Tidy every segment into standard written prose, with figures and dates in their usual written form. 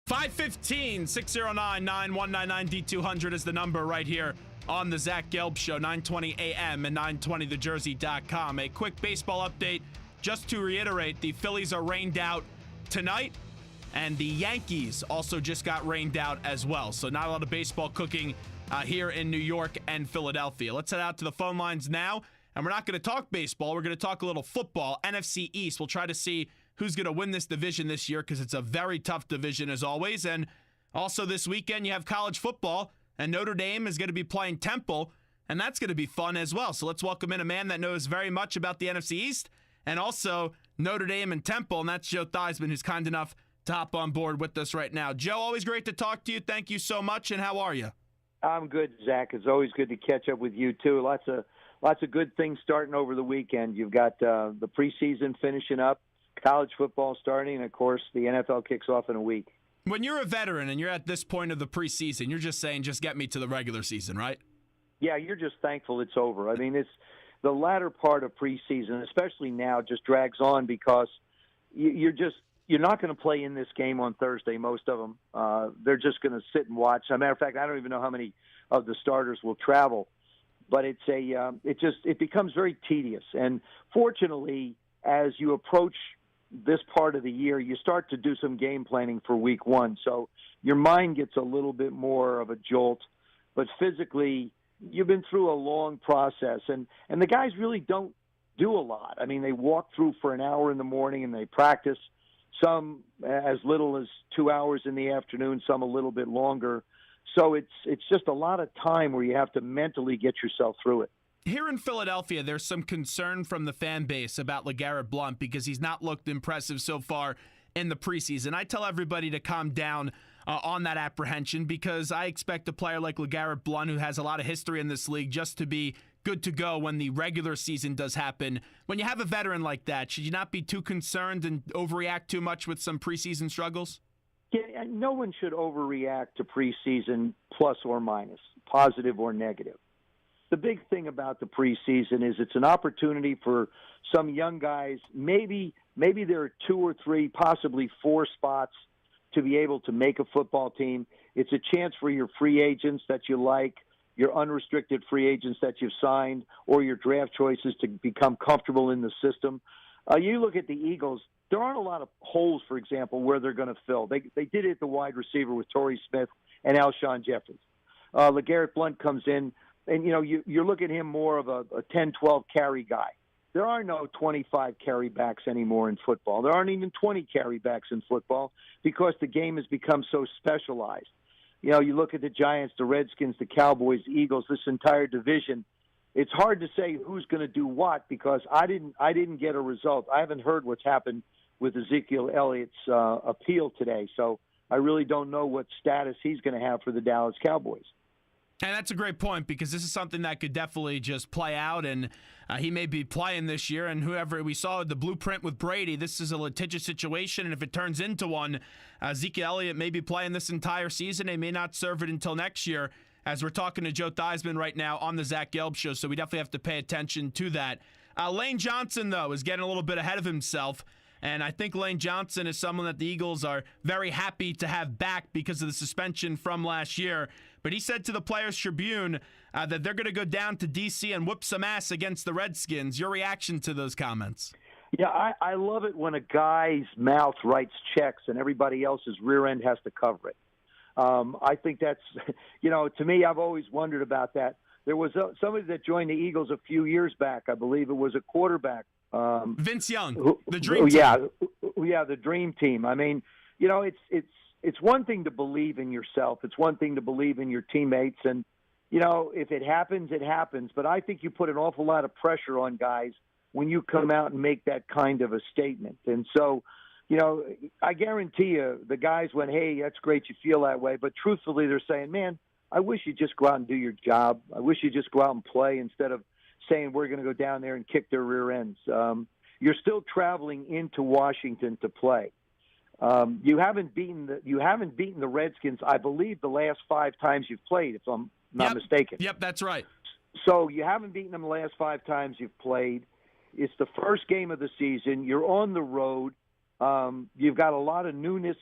515 609 9199 D200 is the number right here on the Zach Gelb Show, 920 a.m. and 920 thejersey.com. A quick baseball update just to reiterate, the Phillies are rained out tonight, and the Yankees also just got rained out as well. So not a lot of baseball cooking here in New York and Philadelphia. Let's head out to the phone lines now, and we're not going to talk baseball. We're going to talk a little football. NFC East, we'll try to see who's going to win this division this year because it's a very tough division as always. And also this weekend you have college football, and Notre Dame is going to be playing Temple, and that's going to be fun as well. So let's welcome in a man that knows very much about the NFC East and also Notre Dame and Temple, and that's Joe Theismann, who's kind enough to hop on board with us right now. Joe, always great to talk to you. Thank you so much, and how are you? I'm good, Zach. It's always good to catch up with you, too. Lots of good things starting over the weekend. You've got the preseason finishing up, college football starting, and, of course, the NFL kicks off in a week. When you're a veteran and you're at this point of the preseason, you're just saying, just get me to the regular season, right? Yeah, you're just thankful it's over. I mean, it's the latter part of preseason, especially now, just drags on because you're not going to play in this game on Thursday, most of them. They're just going to sit and watch. As a matter of fact, I don't even know how many of the starters will travel. But it becomes very tedious. And fortunately, as you approach this part of the year, you start to do some game planning for week one. So your mind gets a little bit more of a jolt. But physically, you've been through a long process. And the guys really don't do a lot. I mean, they walk through for an hour in the morning and they practice. Some as little as 2 hours in the afternoon, some a little bit longer. So it's just a lot of time where you have to mentally get yourself through it. Here in Philadelphia, there's some concern from the fan base about LeGarrette Blount because he's not looked impressive so far in the preseason. I tell everybody to calm down on that apprehension because I expect a player like LeGarrette Blount, who has a lot of history in this league, just to be good to go when the regular season does happen. When you have a veteran like that, should you not be too concerned and overreact too much with some preseason struggles? Yeah, no one should overreact to preseason plus or minus, positive or negative. The big thing about the preseason is it's an opportunity for some young guys, maybe there are 2 or 3, possibly 4 spots to be able to make a football team. It's a chance for your free agents that you like, your unrestricted free agents that you've signed, or your draft choices to become comfortable in the system. You look at the Eagles, there aren't a lot of holes, for example, where they're going to fill. They did it at the wide receiver with Torrey Smith and Alshon Jeffries. LeGarrette Blount comes in, and you look at him more of a 10, 12 carry guy. There are no 25 carry backs anymore in football. There aren't even 20 carry backs in football because the game has become so specialized. You look at the Giants, the Redskins, the Cowboys, Eagles, this entire division. It's hard to say who's going to do what because I didn't get a result. I haven't heard what's happened with Ezekiel Elliott's appeal today, so I really don't know what status he's going to have for the Dallas Cowboys. And that's a great point because this is something that could definitely just play out, and he may be playing this year, and whoever we saw the blueprint with Brady, this is a litigious situation, and if it turns into one, Ezekiel Elliott may be playing this entire season. They may not serve it until next year, as we're talking to Joe Theismann right now on the Zach Gelb Show, so we definitely have to pay attention to that. Lane Johnson, though, is getting a little bit ahead of himself. And I think Lane Johnson is someone that the Eagles are very happy to have back because of the suspension from last year. But he said to the Players Tribune that they're going to go down to D.C. and whip some ass against the Redskins. Your reaction to those comments? Yeah, I love it when a guy's mouth writes checks and everybody else's rear end has to cover it. I think that's, to me, I've always wondered about that. There was somebody that joined the Eagles a few years back. I believe it was a quarterback. Vince Young, the Dream Team. Yeah, the Dream Team. I mean, it's one thing to believe in yourself. It's one thing to believe in your teammates. And, if it happens, it happens. But I think you put an awful lot of pressure on guys when you come out and make that kind of a statement. And so, I guarantee you the guys went, hey, that's great you feel that way. But truthfully, they're saying, man, I wish you'd just go out and do your job. I wish you'd just go out and play instead of saying we're going to go down there and kick their rear ends. You're still traveling into Washington to play. You haven't beaten the Redskins, I believe, the last 5 times you've played, if I'm not mistaken. Yep, that's right. So you haven't beaten them the last 5 times you've played. It's the first game of the season. You're on the road. You've got a lot of newness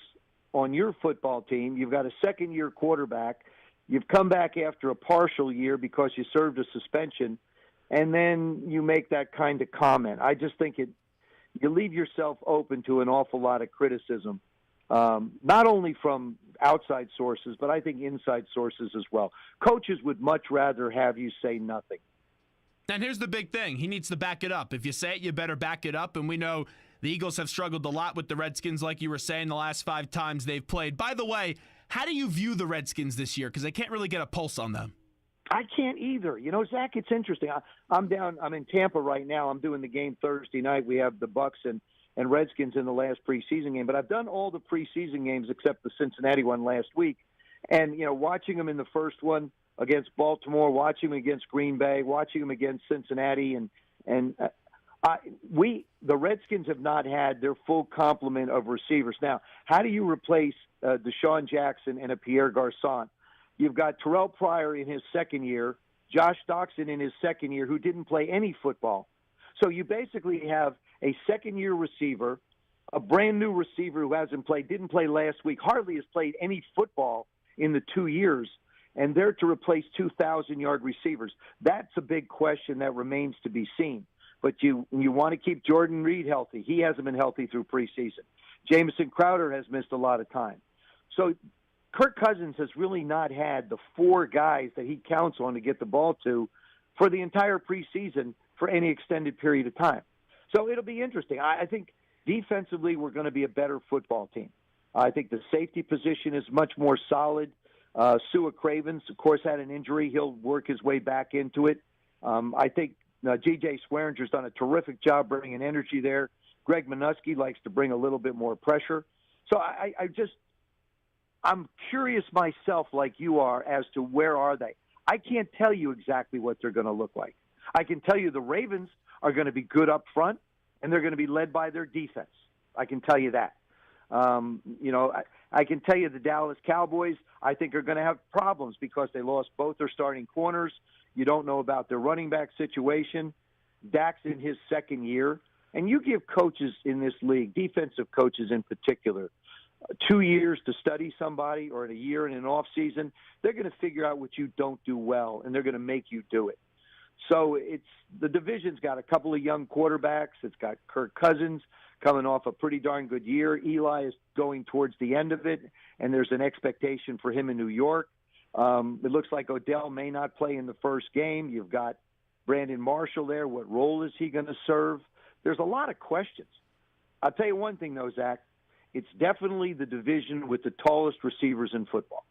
on your football team. You've got a second-year quarterback. You've come back after a partial year because you served a suspension, and then you make that kind of comment. I just think you leave yourself open to an awful lot of criticism, not only from outside sources, but I think inside sources as well. Coaches would much rather have you say nothing. And here's the big thing. He needs to back it up. If you say it, you better back it up. And we know the Eagles have struggled a lot with the Redskins, like you were saying, the last 5 times they've played. By the way, how do you view the Redskins this year? Because I can't really get a pulse on them. I can't either. You know, Zach, it's interesting. I'm in Tampa right now. I'm doing the game Thursday night. We have the Bucks and Redskins in the last preseason game. But I've done all the preseason games except the Cincinnati one last week. And, you know, watching them in the first one against Baltimore, watching them against Green Bay, watching them against Cincinnati, the Redskins have not had their full complement of receivers. Now, how do you replace Deshaun Jackson and a Pierre Garçon? You've got Terrell Pryor in his second year, Josh Doxson in his second year, who didn't play any football. So you basically have a second-year receiver, a brand-new receiver who didn't play last week, hardly has played any football in the 2 years, and they're to replace 2,000-yard receivers. That's a big question that remains to be seen. But you want to keep Jordan Reed healthy. He hasn't been healthy through preseason. Jamison Crowder has missed a lot of time. So Kirk Cousins has really not had the 4 guys that he counts on to get the ball to for the entire preseason for any extended period of time. So it'll be interesting. I think defensively we're going to be a better football team. I think the safety position is much more solid. Sua Cravens, of course, had an injury. He'll work his way back into it. I think G.J. Swearinger's done a terrific job bringing energy there. Greg Minuski likes to bring a little bit more pressure. So I'm curious myself, like you are, as to where are they. I can't tell you exactly what they're going to look like. I can tell you the Ravens are going to be good up front, and they're going to be led by their defense. I can tell you that. I can tell you the Dallas Cowboys, I think, are going to have problems because they lost both their starting corners. You don't know about their running back situation. Dak's in his second year. And you give coaches in this league, defensive coaches in particular, 2 years to study somebody or a year in an off season, they're going to figure out what you don't do well, and they're going to make you do it. So the division's got a couple of young quarterbacks. It's got Kirk Cousins coming off a pretty darn good year. Eli is going towards the end of it, and there's an expectation for him in New York. It looks like Odell may not play in the first game. You've got Brandon Marshall there. What role is he going to serve? There's a lot of questions. I'll tell you one thing, though, Zach. It's definitely the division with the tallest receivers in football.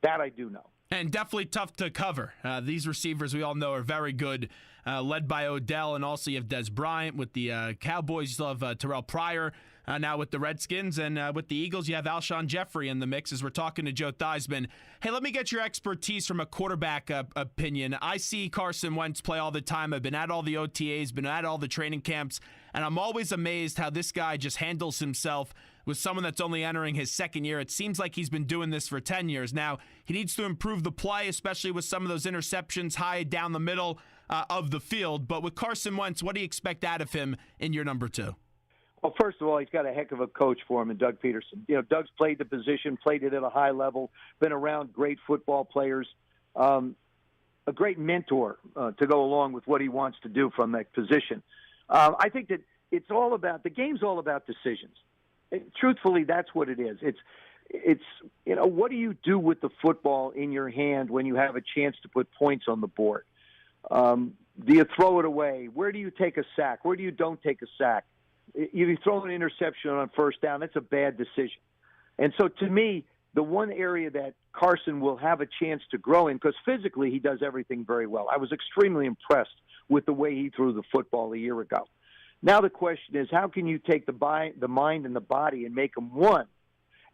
That I do know. And definitely tough to cover. These receivers, we all know, are very good, led by Odell, and also you have Des Bryant with the Cowboys. You still have Terrell Pryor now with the Redskins, and with the Eagles, you have Alshon Jeffrey in the mix as we're talking to Joe Theismann. Hey, let me get your expertise from a quarterback opinion. I see Carson Wentz play all the time. I've been at all the OTAs, been at all the training camps, and I'm always amazed how this guy just handles himself with someone that's only entering his second year. It seems like he's been doing this for 10 years. Now, he needs to improve the play, especially with some of those interceptions high down the middle of the field. But with Carson Wentz, what do you expect out of him in year number 2? Well, first of all, he's got a heck of a coach for him in Doug Peterson. You know, Doug's played the position, played it at a high level, been around great football players, a great mentor to go along with what he wants to do from that position. I think that the game's all about decisions. Truthfully, that's what it is. It's what do you do with the football in your hand when you have a chance to put points on the board? Do you throw it away? Where do you take a sack? Where do you don't take a sack? If you throw an interception on first down, that's a bad decision. And so to me, the one area that Carson will have a chance to grow in, because physically he does everything very well. I was extremely impressed with the way he threw the football a year ago. Now the question is, how can you take the mind and the body and make them one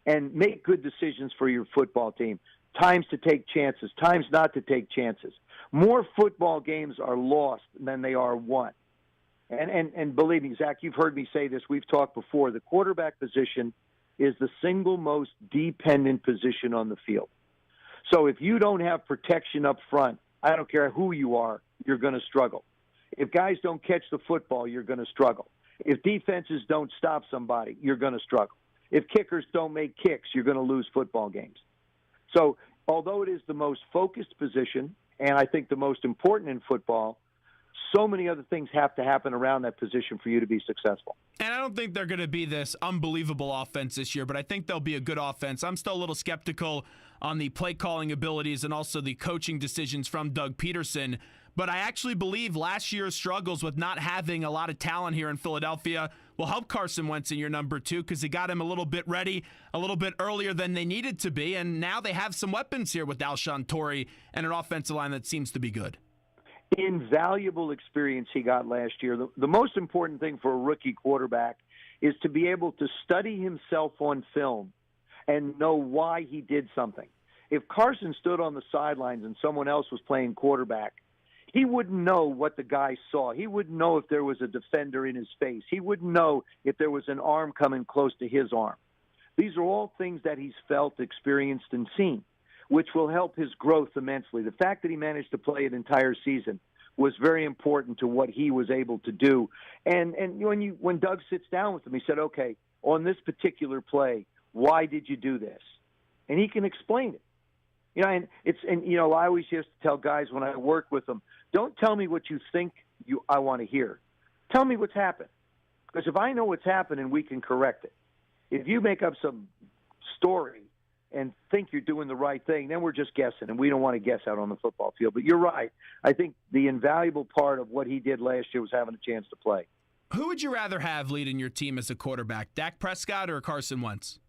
and make good decisions for your football team? Times to take chances, times not to take chances. More football games are lost than they are won. And believe me, Zach, you've heard me say this. We've talked before. The quarterback position is the single most dependent position on the field. So if you don't have protection up front, I don't care who you are, you're going to struggle. If guys don't catch the football, you're going to struggle. If defenses don't stop somebody, you're going to struggle. If kickers don't make kicks, you're going to lose football games. So although it is the most focused position, and I think the most important in football, so many other things have to happen around that position for you to be successful. And I don't think they're going to be this unbelievable offense this year, but I think they'll be a good offense. I'm still a little skeptical on the play calling abilities and also the coaching decisions from Doug Peterson. But I actually believe last year's struggles with not having a lot of talent here in Philadelphia will help Carson Wentz in your number 2 because he got him a little bit ready, a little bit earlier than they needed to be. And now they have some weapons here with Alshon Torrey and an offensive line that seems to be good. Invaluable experience he got last year. The most important thing for a rookie quarterback is to be able to study himself on film and know why he did something. If Carson stood on the sidelines and someone else was playing quarterback, he wouldn't know what the guy saw. He wouldn't know if there was a defender in his face. He wouldn't know if there was an arm coming close to his arm. These are all things that he's felt, experienced, and seen, which will help his growth immensely. The fact that he managed to play an entire season was very important to what he was able to do. And when Doug sits down with him, he said, okay, on this particular play, why did you do this? And he can explain it. I always used to tell guys when I work with them, don't tell me what you think I want to hear. Tell me what's happened. Because if I know what's happened, we can correct it. If you make up some story and think you're doing the right thing, then we're just guessing, and we don't want to guess out on the football field. But you're right. I think the invaluable part of what he did last year was having a chance to play. Who would you rather have leading your team as a quarterback, Dak Prescott or Carson Wentz?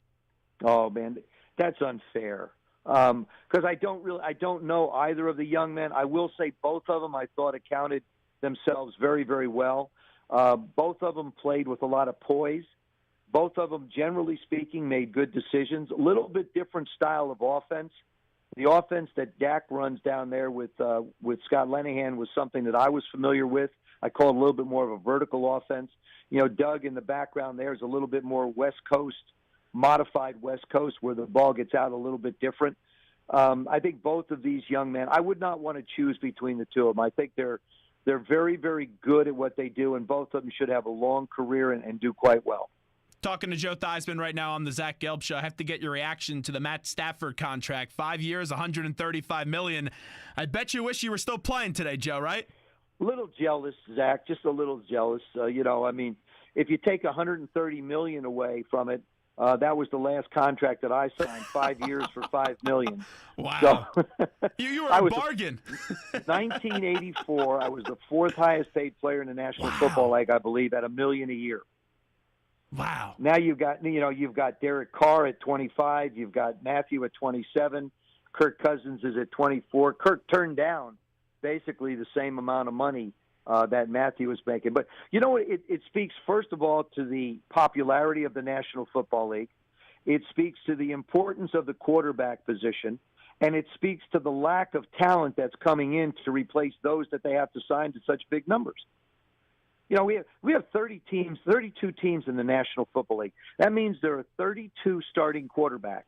Oh, man, that's unfair. Because I don't know either of the young men. I will say both of them I thought accounted themselves very, very well. Both of them played with a lot of poise. Both of them, generally speaking, made good decisions. A little bit different style of offense. The offense that Dak runs down there with Scott Linehan was something that I was familiar with. I call it a little bit more of a vertical offense. Doug in the background there is a little bit more West Coast, modified West Coast, where the ball gets out a little bit different. I think both of these young men, I would not want to choose between the two of them. I think they're very, very good at what they do, and both of them should have a long career and do quite well. Talking to Joe Theismann right now on the Zach Gelb Show. I have to get your reaction to the Matt Stafford contract. 5 years, $135 million. I bet you wish you were still playing today, Joe, right? A little jealous, Zach, just a little jealous. If you take $130 million away from it, that was the last contract that I signed, 5 years for $5 million. Wow. So, you were a bargain. 1984, I was the fourth highest paid player in the National Football League, I believe, at $1 million a year. Wow. Now you've got Derek Carr at 25, you've got Matthew at 27, Kirk Cousins is at 24. Kirk turned down basically the same amount of money that Matthew was making. But it speaks first of all to the popularity of the National Football League. It speaks to the importance of the quarterback position, and it speaks to the lack of talent that's coming in to replace those that they have to sign to such big numbers. We have 32 teams in the National Football League. That means there are 32 starting quarterbacks.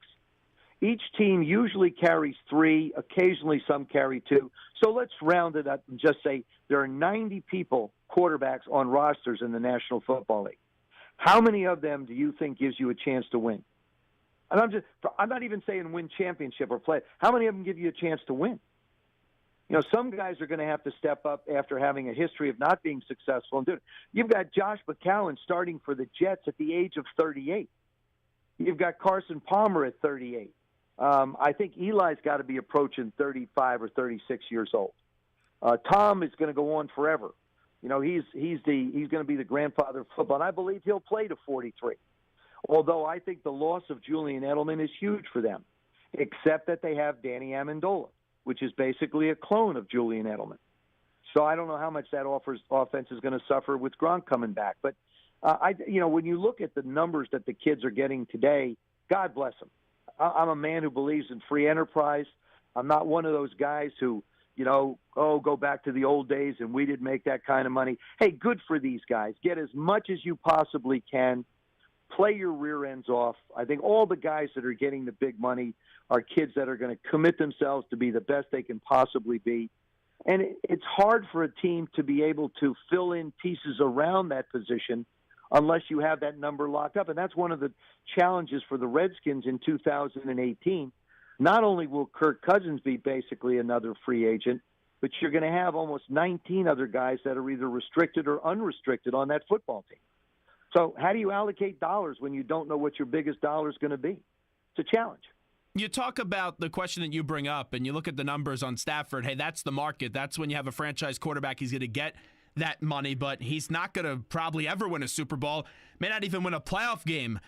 Each team usually carries 3, occasionally some carry 2. So let's round it up and just say there are 90 people, quarterbacks, on rosters in the National Football League. How many of them do you think gives you a chance to win? And I'm not even saying win championship or play. How many of them give you a chance to win? Some guys are going to have to step up after having a history of not being successful. And you've got Josh McCown starting for the Jets at the age of 38. You've got Carson Palmer at 38. I think Eli's got to be approaching 35 or 36 years old. Tom is going to go on forever. He's going to be the grandfather of football, and I believe he'll play to 43. Although I think the loss of Julian Edelman is huge for them, except that they have Danny Amendola, which is basically a clone of Julian Edelman. So I don't know how much that offense is going to suffer with Gronk coming back. But, when you look at the numbers that the kids are getting today, God bless them. I'm a man who believes in free enterprise. I'm not one of those guys who, go back to the old days and we didn't make that kind of money. Hey, good for these guys. Get as much as you possibly can. Play your rear ends off. I think all the guys that are getting the big money are kids that are going to commit themselves to be the best they can possibly be. And it's hard for a team to be able to fill in pieces around that position unless you have that number locked up. And that's one of the challenges for the Redskins in 2018. Not only will Kirk Cousins be basically another free agent, but you're going to have almost 19 other guys that are either restricted or unrestricted on that football team. So how do you allocate dollars when you don't know what your biggest dollar is going to be? It's a challenge. You talk about the question that you bring up, and you look at the numbers on Stafford. Hey, that's the market. That's when you have a franchise quarterback. He's going to get that money, but he's not going to probably ever win a Super Bowl, may not even win a playoff game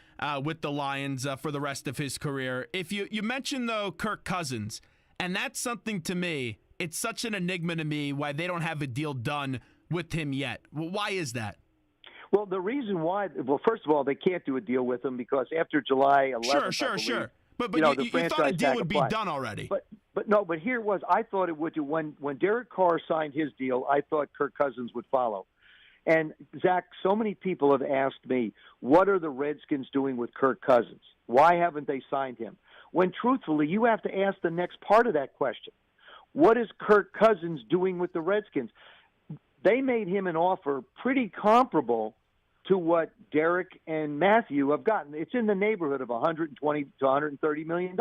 with the Lions for the rest of his career. If you mentioned, though, Kirk Cousins, and that's something to me, it's such an enigma to me why they don't have a deal done with him yet. Well, why is that? Well, the reason why, first of all, they can't do a deal with him because after July 11th, Sure. But you thought a deal would be done already. But here it was. I thought it would. When Derek Carr signed his deal, I thought Kirk Cousins would follow. And, Zach, so many people have asked me, what are the Redskins doing with Kirk Cousins? Why haven't they signed him? When, truthfully, you have to ask the next part of that question. What is Kirk Cousins doing with the Redskins? They made him an offer pretty comparable to what Derek and Matthew have gotten. It's in the neighborhood of $120 to $130 million.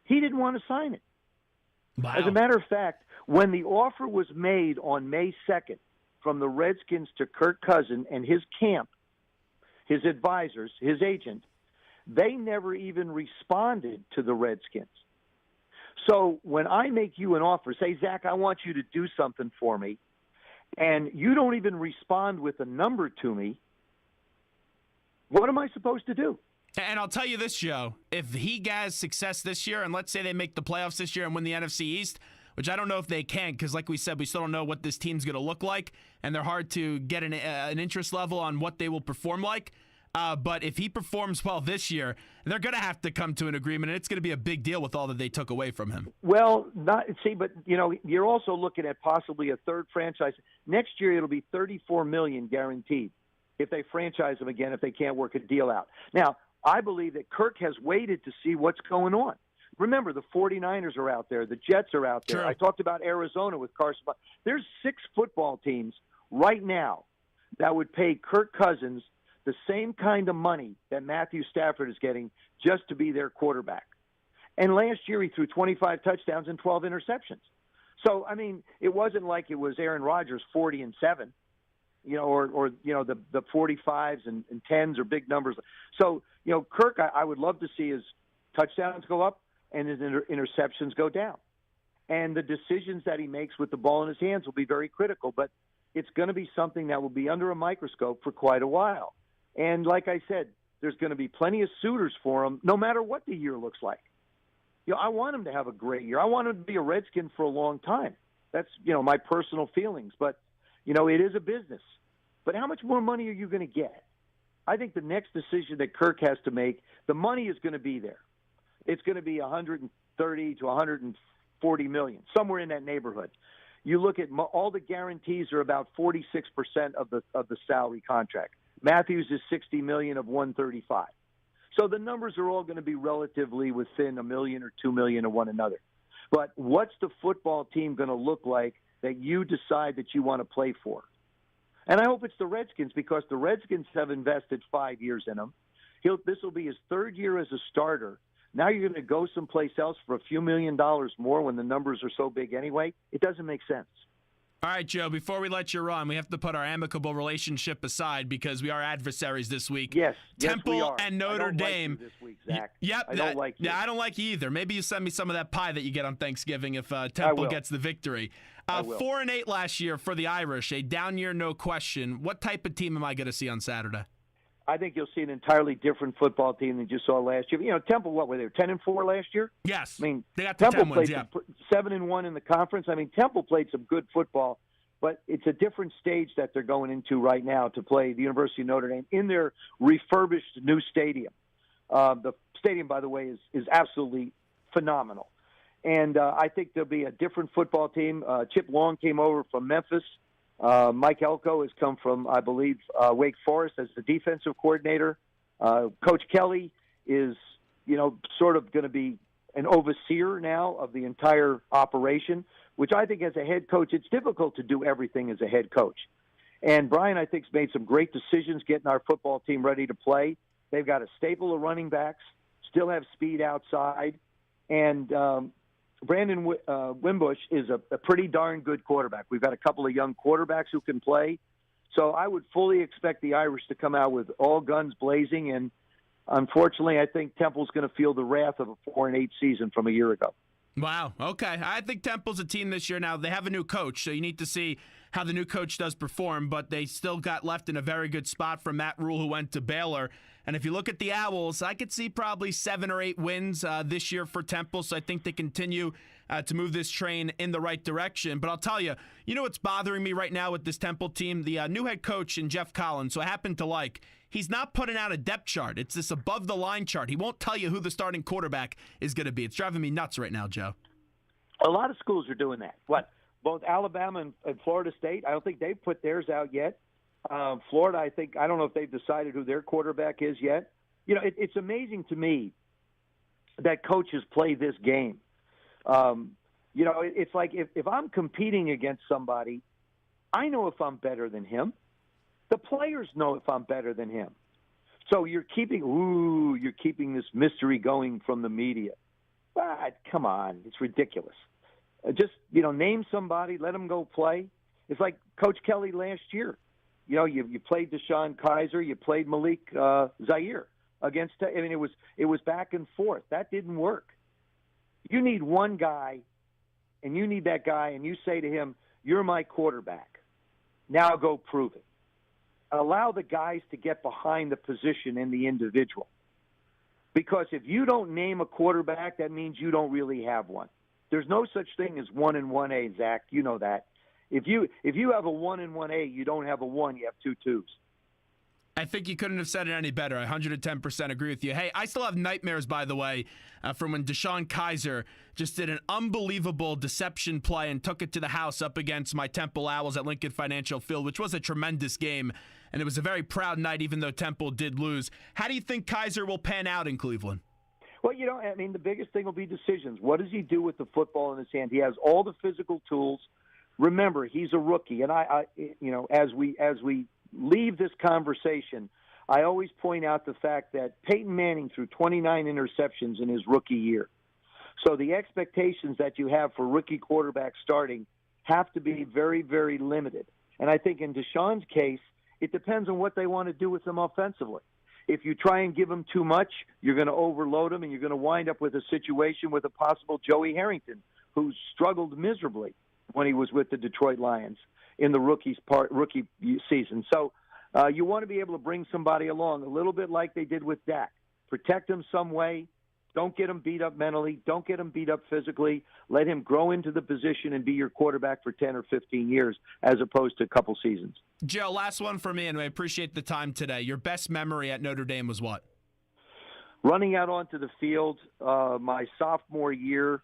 He didn't want to sign it. Wow. As a matter of fact, when the offer was made on May 2nd from the Redskins to Kirk Cousins and his camp, his advisors, his agent, they never even responded to the Redskins. So when I make you an offer, say, Zach, I want you to do something for me, and you don't even respond with a number to me, what am I supposed to do? And I'll tell you this, Joe, if he has success this year, and let's say they make the playoffs this year and win the NFC East, which I don't know if they can because, like we said, we still don't know what this team's going to look like, and they're hard to get an interest level on what they will perform like. But if he performs well this year, they're going to have to come to an agreement, and it's going to be a big deal with all that they took away from him. Well, but you're also looking at possibly a third franchise. Next year, it'll be $34 million guaranteed if they franchise him again, if they can't work a deal out. Now, I believe that Kirk has waited to see what's going on. Remember, the 49ers are out there. The Jets are out there. True. I talked about Arizona with Carson. There's 6 football teams right now that would pay Kirk Cousins the same kind of money that Matthew Stafford is getting just to be their quarterback. And last year he threw 25 touchdowns and 12 interceptions. So, I mean, it wasn't like it was Aaron Rodgers 40-7, or the 45s and 10s are big numbers. So, Kirk, I would love to see his touchdowns go up and his interceptions go down. And the decisions that he makes with the ball in his hands will be very critical, but it's going to be something that will be under a microscope for quite a while. And like I said, there's going to be plenty of suitors for him, no matter what the year looks like. I want him to have a great year. I want him to be a Redskin for a long time. That's, my personal feelings. But, it is a business. But how much more money are you going to get? I think the next decision that Kirk has to make, the money is going to be there. It's going to be 130 to 140 million, somewhere in that neighborhood. You look at all the guarantees are about 46% of the salary contract. Matthews is $60 million of 135. So the numbers are all going to be relatively within $1 million or $2 million of one another. But what's the football team going to look like that you decide that you want to play for? And I hope it's the Redskins because the Redskins have invested 5 years in him. This will be his third year as a starter. Now you're going to go someplace else for a few $1 million more when the numbers are so big anyway? It doesn't make sense. All right, Joe, before we let you run, we have to put our amicable relationship aside because we are adversaries this week. Yes, Temple we are. and Notre Dame. Like you this week, Zach. Yep. I don't like you. Yeah, I don't like you either. Maybe you send me some of that pie that you get on Thanksgiving if Temple gets the victory. 4-8 last year for the Irish, a down year, no question. What type of team am I going to see on Saturday? I think you'll see an entirely different football team than you saw last year. Temple, what were they? 10-4 last year? Yes. I mean, they got the Temple 10 played wins, 7-1 in the conference. I mean, Temple played some good football, but it's a different stage that they're going into right now to play the University of Notre Dame in their refurbished new stadium. The stadium, by the way, is absolutely phenomenal. And I think there'll be a different football team. Chip Long came over from Memphis. Mike Elko has come from, I believe, Wake Forest as the defensive coordinator. Coach Kelly is, sort of going to be an overseer now of the entire operation, which I think as a head coach, it's difficult to do everything as a head coach. And Brian, I think, has made some great decisions getting our football team ready to play. They've got a staple of running backs, still have speed outside, and Brandon Wimbush is a pretty darn good quarterback. We've got a couple of young quarterbacks who can play. So I would fully expect the Irish to come out with all guns blazing, and unfortunately, I think Temple's going to feel the wrath of a 4-8 season from a year ago. Wow. Okay. I think Temple's a team this year now. They have a new coach, so you need to see how the new coach does perform, but they still got left in a very good spot from Matt Rule, who went to Baylor. And if you look at the Owls, I could see probably 7 or 8 wins this year for Temple, so I think they continue to move this train in the right direction. But I'll tell you, you know what's bothering me right now with this Temple team? The new head coach in Jeff Collins, who I happen to like, he's not putting out a depth chart. It's this above-the-line chart. He won't tell you who the starting quarterback is going to be. It's driving me nuts right now, Joe. A lot of schools are doing that. Both Alabama and Florida State, I don't think they've put theirs out yet. Florida, I don't know if they've decided who their quarterback is yet. You know, it's amazing to me that coaches play this game. You know, it's like if I'm competing against somebody, I know if I'm better than him. The players know if I'm better than him. So you're keeping this mystery going from the media. But come on, it's ridiculous. Just, name somebody, let them go play. It's like Coach Kelly last year. You know, you played Deshaun Kaiser, you played Malik Zaire against. I mean, it was back and forth. That didn't work. You need one guy, and you need that guy, and you say to him, "You're my quarterback. Now go prove it." Allow the guys to get behind the position and the individual. Because if you don't name a quarterback, that means you don't really have one. There's no such thing as 1 and 1A, Zach. You know that. If you have a 1 and 1A, you don't have a 1. You have 2 2s. I think you couldn't have said it any better. I 110% agree with you. Hey, I still have nightmares, by the way, from when Deshaun Kaiser just did an unbelievable deception play and took it to the house up against my Temple Owls at Lincoln Financial Field, which was a tremendous game. And it was a very proud night, even though Temple did lose. How do you think Kaiser will pan out in Cleveland? Well, the biggest thing will be decisions. What does he do with the football in his hand? He has all the physical tools. Remember, he's a rookie. And as we leave this conversation, I always point out the fact that Peyton Manning threw 29 interceptions in his rookie year. So the expectations that you have for rookie quarterbacks starting have to be very, very limited. And I think in Deshaun's case, it depends on what they want to do with him offensively. If you try and give him too much, you're going to overload him, and you're going to wind up with a situation with a possible Joey Harrington, who struggled miserably when he was with the Detroit Lions in the rookie season. So you want to be able to bring somebody along, a little bit like they did with Dak. Protect him some way. Don't get him beat up mentally. Don't get him beat up physically. Let him grow into the position and be your quarterback for 10 or 15 years as opposed to a couple seasons. Joe, last one for me, and I appreciate the time today. Your best memory at Notre Dame was what? Running out onto the field my sophomore year.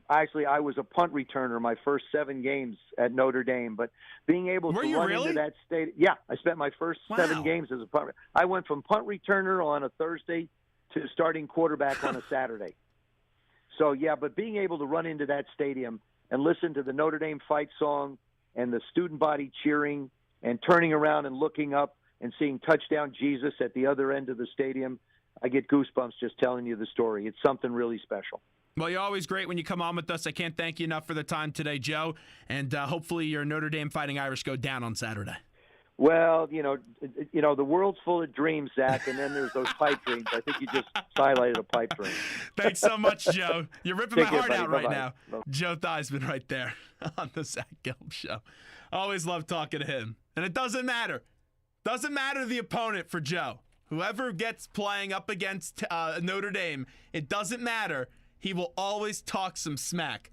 Actually, I was a punt returner my first 7 games at Notre Dame, but being able to run into that state. Yeah, I spent my first 7 games as a punt. I went from punt returner on a Thursday to starting quarterback on a Saturday. So, yeah, but being able to run into that stadium and listen to the Notre Dame fight song and the student body cheering and turning around and looking up and seeing Touchdown Jesus at the other end of the stadium, I get goosebumps just telling you the story. It's something really special. Well, you're always great when you come on with us. I can't thank you enough for the time today, Joe. And hopefully your Notre Dame Fighting Irish go down on Saturday. Well, the world's full of dreams, Zach, and then there's those pipe dreams. I think you just highlighted a pipe dream. Thanks so much, Joe. You're ripping my heart buddy. out Bye-bye. right now. Bye-bye. Joe Theismann right there on the Zach Gelb Show. Always love talking to him. And it doesn't matter. Doesn't matter the opponent for Joe. Whoever gets playing up against Notre Dame, it doesn't matter. He will always talk some smack